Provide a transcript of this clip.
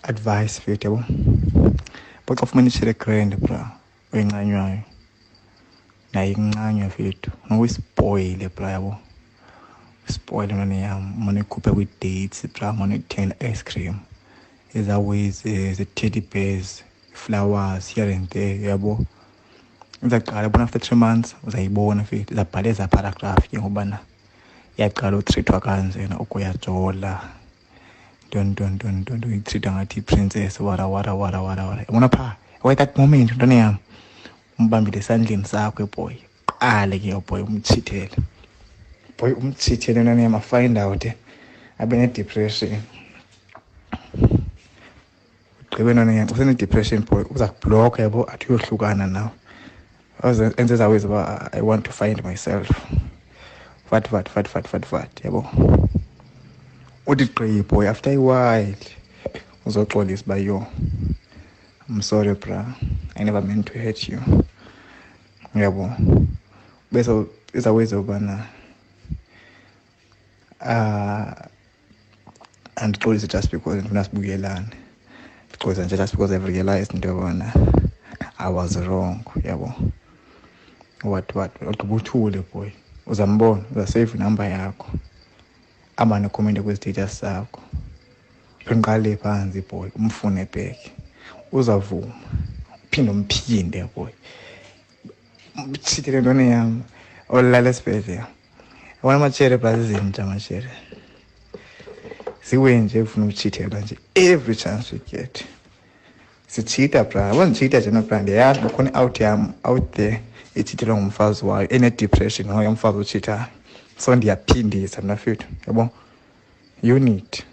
advice mfethu yabo. But of money share grand bra. Wenqanywayo. Nayi incanywa mfethu. Ngokuspoil bra yabo. Spoil money yam, money coupe with dates, bra money tell ice cream. There's always the teddy bears, flowers here and there, yabo. Uzaqala bona after 3 months uzayibona mfethu izabhaleza paragraph ngobana yaqala uthreatwa kanjena ukuyajola. Don't treat ngathi princess wara. Yabona pha at that moment ntwana yami umbambile esandleni sakho boy. Qale ke boy umchithele. Boy umchithele ntwana yami find out abe ne depression. Ugqibe ntwana yami usene depression boy uza kublock yabo athi uyohlukana nawe. And there's always about I want to find myself. Fat, yabo. What did pray, boy? After a while, was all this by you. I'm sorry, bra. I never meant to hurt you. Yabo. But it's always over now. And it is just because it must be land. Because just because I realized I was wrong, yabo. What ukubuthule boy uzambona uzasave number yakho amane comment kwi-status sakho phinqale phansi boy umfune back uzavuma uphinde umphinde boy umchithele ntwana yami olala esibhedlela wona machere brazinja machere siwenje ufuna ukuchithela nje every chance we get sichitha bra wanchitha nje no brand yazi bukhona out there ithithela ngumfazi wayo ene depression ngoba umfazi uchitha so ndiyaphindisa mna mfethu yabo you need